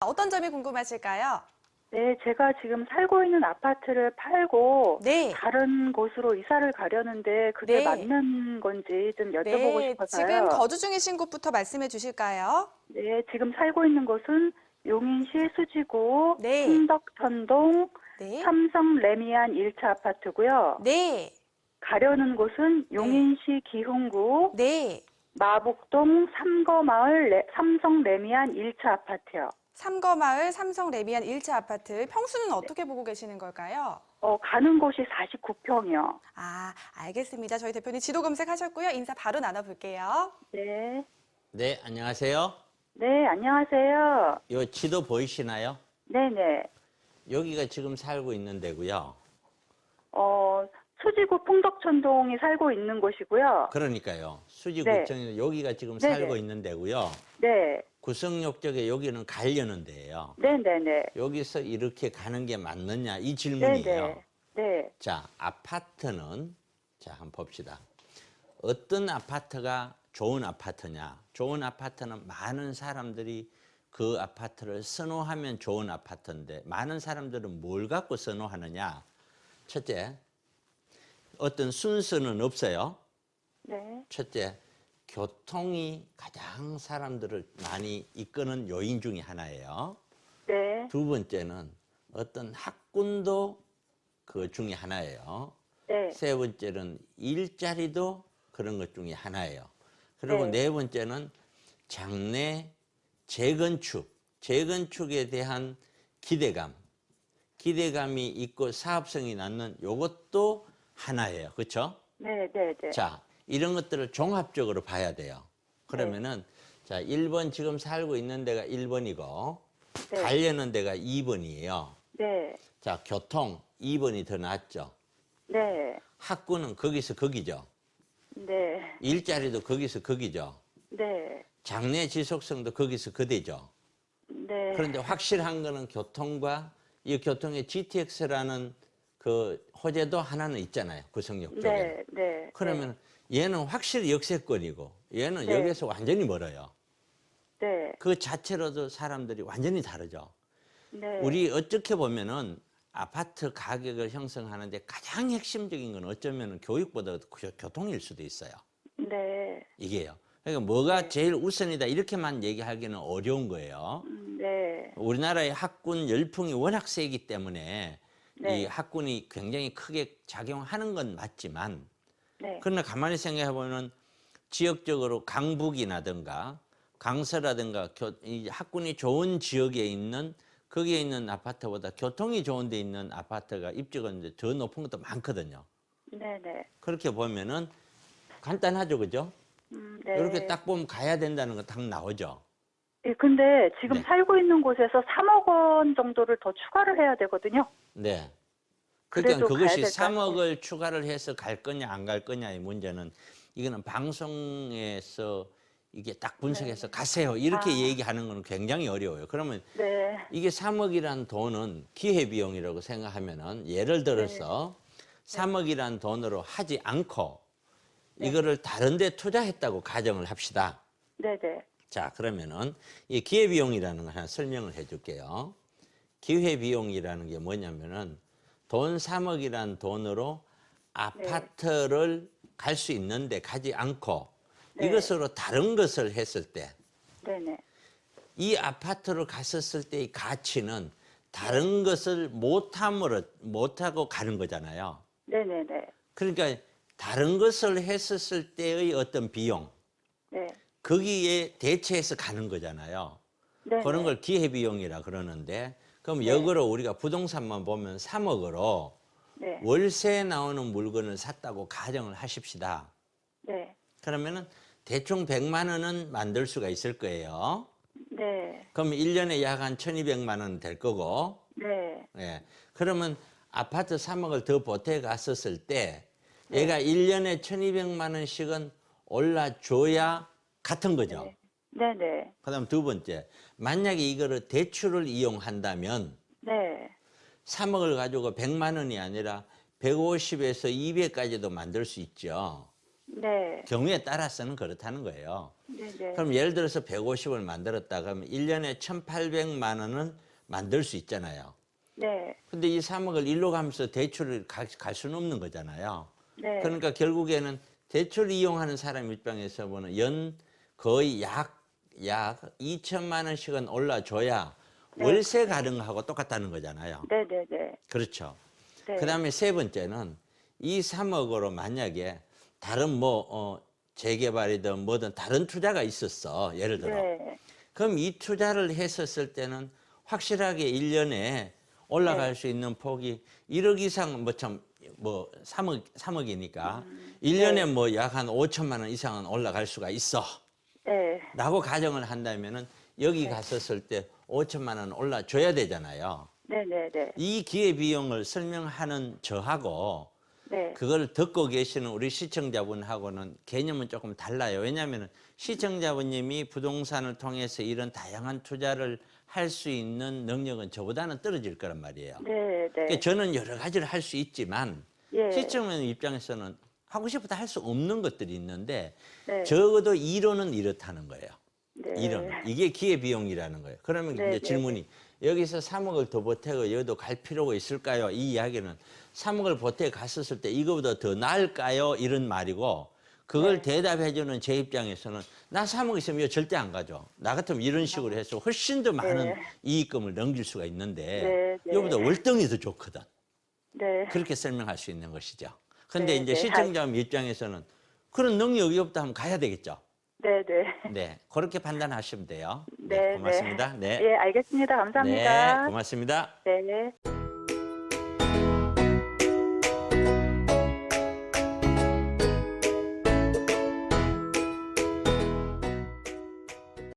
어떤 점이 궁금하실까요? 네, 제가 지금 살고 있는 아파트를 팔고 네. 다른 곳으로 이사를 가려는데 그게 네. 맞는 건지 좀 여쭤보고 네, 지금 싶어서요. 거주 중이신 곳부터 말씀해 주실까요? 네, 지금 살고 있는 곳은 용인시 수지구 네. 풍덕천동 네. 삼성 레미안 1차 아파트고요. 네. 가려는 곳은 용인시 기흥구 네. 마북동 삼거마을 삼성 레미안 1차 아파트요. 삼거마을 삼성 레미안 1차 아파트. 평수는 어떻게 보고 계시는 걸까요? 가는 곳이 49평이요. 아, 알겠습니다. 저희 대표님 지도 검색하셨고요. 인사 바로 나눠볼게요. 네. 네, 안녕하세요. 네, 안녕하세요. 요 지도 보이시나요? 네네. 여기가 지금 살고 있는 데고요. 수지구 풍덕천동이 살고 있는 곳이고요. 그러니까요. 네. 수지구청에서 여기가 지금 네네. 살고 있는 데고요. 네. 구성역 쪽에 여기는 가려는 데예요. 네네네. 여기서 이렇게 가는 게 맞느냐 이 질문이에요. 네네. 네. 자, 아파트는 자, 한번 봅시다. 어떤 아파트가 좋은 아파트냐? 좋은 아파트는 많은 사람들이 그 아파트를 선호하면 좋은 아파트인데 많은 사람들은 뭘 갖고 선호하느냐? 첫째, 어떤 순서는 없어요. 네. 첫째, 교통이 가장 사람들을 많이 이끄는 요인 중에 하나예요. 네. 두 번째는 어떤 학군도 그 중에 하나예요. 네. 세 번째는 일자리도 그런 것 중에 하나예요. 그리고 네. 네 번째는 장래 재건축에 대한 기대감이 있고 사업성이 낳는 요것도 하나예요. 그렇죠? 네네네. 자, 이런 것들을 종합적으로 봐야 돼요. 그러면은 자, 1번 지금 살고 있는 데가 1번이고 네. 가려는 데가 2번이에요. 네. 자, 교통 2번이 더 낫죠. 네. 학군은 거기서 거기죠. 네. 일자리도 거기서 거기죠. 네. 장래 지속성도 거기서 그대죠. 네. 그런데 확실한 거는 교통과 이 교통의 GTX라는 그 호재도 하나는 있잖아요. 구성역 쪽에. 네. 네. 그러면 얘는 확실히 역세권이고 얘는 네. 여기에서 완전히 멀어요. 네. 그 자체로도 사람들이 완전히 다르죠. 네. 우리 어떻게 보면은 아파트 가격을 형성하는데 가장 핵심적인 건 어쩌면 교육보다 교통일 수도 있어요. 네. 이게요. 그러니까 뭐가 제일 우선이다 이렇게만 얘기하기는 어려운 거예요. 네. 우리나라의 학군 열풍이 워낙 세기 때문에 네. 이 학군이 굉장히 크게 작용하는 건 맞지만 네. 그러나 가만히 생각해 보면 지역적으로 강북이라든가 강서라든가 이 학군이 좋은 지역에 있는 거기에 있는 아파트보다 교통이 좋은 데 있는 아파트가 입지가 이제 더 높은 것도 많거든요. 네네. 그렇게 보면은 간단하죠, 그죠? 네. 이렇게 딱 보면 가야 된다는 거 딱 나오죠. 예, 근데 지금 네. 살고 있는 곳에서 3억 원 정도를 더 추가를 해야 되거든요. 네. 그래도 그러니까 가야 그것이 될 것 같아요. 3억을 추가를 해서 갈 거냐 안 갈 거냐의 문제는 이거는 방송에서 이게 딱 분석해서 가세요 이렇게 얘기하는 거는 굉장히 어려워요. 그러면 네. 이게 3억이란 돈은 기회비용이라고 생각하면은 예를 들어서 3억이란 돈으로 하지 않고 이거를 다른 데 투자했다고 가정을 합시다. 네네. 자, 그러면은 이 기회비용이라는 걸 하나 설명을 해 줄게요. 기회비용이라는 게 뭐냐면은 돈 3억이란 돈으로 아파트를 갈 수 있는데 가지 않고 네. 이것으로 다른 것을 했을 때 네네. 이 아파트로 갔었을 때의 가치는 다른 것을 못하고 가는 거잖아요. 네네네. 그러니까 다른 것을 했었을 때의 어떤 비용, 네. 거기에 대체해서 가는 거잖아요. 네네. 그런 걸 기회비용이라 그러는데 그럼 역으로 우리가 부동산만 보면 3억으로 네. 월세에 나오는 물건을 샀다고 가정을 하십시다. 네. 그러면은 대충 100만 원은 만들 수가 있을 거예요. 네. 그럼 1년에 약 한 1,200만 원 될 거고. 네. 예. 그러면 아파트 3억을 더 보태 갔었을 때 얘가 1년에 1,200만 원씩은 올라줘야 같은 거죠. 네네. 그다음 두 번째, 만약에 이거를 대출을 이용한다면 네. 3억을 가지고 100만 원이 아니라 150에서 200까지도 만들 수 있죠. 네. 경우에 따라서는 그렇다는 거예요. 네네. 그럼 예를 들어서 150을 만들었다 그러면 1년에 1,800만 원은 만들 수 있잖아요. 네. 근데 이 3억을 일로 가면서 대출을 갈 수는 없는 거잖아요. 네. 그러니까 결국에는 대출 이용하는 사람 입장에서 보면 연 거의 약 2천만 원씩은 올라줘야 네. 월세 가능하고 똑같다는 거잖아요. 네네네. 그렇죠. 네. 그다음에 세 번째는 이 3억으로 만약에 다른 재개발이든 뭐든 다른 투자가 있었어. 예를 들어. 네. 그럼 이 투자를 했었을 때는 확실하게 1년에 올라갈 수 있는 폭이 1억 이상 뭐 3억이니까 1년에 뭐 약 한 5천만 원 이상은 올라갈 수가 있어. 네. 라고 가정을 한다면은 여기 갔었을 때 5천만 원 올라줘야 되잖아요. 네네네. 이 기회 비용을 설명하는 저하고 네. 그걸 듣고 계시는 우리 시청자분하고는 개념은 조금 달라요. 왜냐하면 시청자분님이 부동산을 통해서 이런 다양한 투자를 할 수 있는 능력은 저보다는 떨어질 거란 말이에요. 네네. 그러니까 저는 여러 가지를 할 수 있지만 예. 시청자 입장에서는 하고 싶어도 할 수 없는 것들이 있는데 네. 적어도 이론은 이렇다는 거예요. 네. 이론. 이게 기회 비용이라는 거예요. 그러면 네, 이제 네, 질문이 여기서 3억을 더 보태고 여기도 갈 필요가 있을까요? 이 이야기는 3억을 보태 갔었을 때 이거보다 더 나을까요? 이런 말이고 그걸 네. 대답해주는 제 입장에서는 나 3억 있으면 이거 절대 안 가죠. 나 같으면 이런 식으로 해서 훨씬 더 많은 네. 이익금을 넘길 수가 있는데 네, 네. 이거보다 월등히 더 좋거든. 네. 그렇게 설명할 수 있는 것이죠. 근데 네, 이제 네. 시청자 입장에서는 그런 능력이 없다 하면 가야 되겠죠. 네네. 네, 그렇게 판단하시면 돼요. 네, 고맙습니다. 네. 네, 예, 알겠습니다. 감사합니다. 네, 고맙습니다. 네.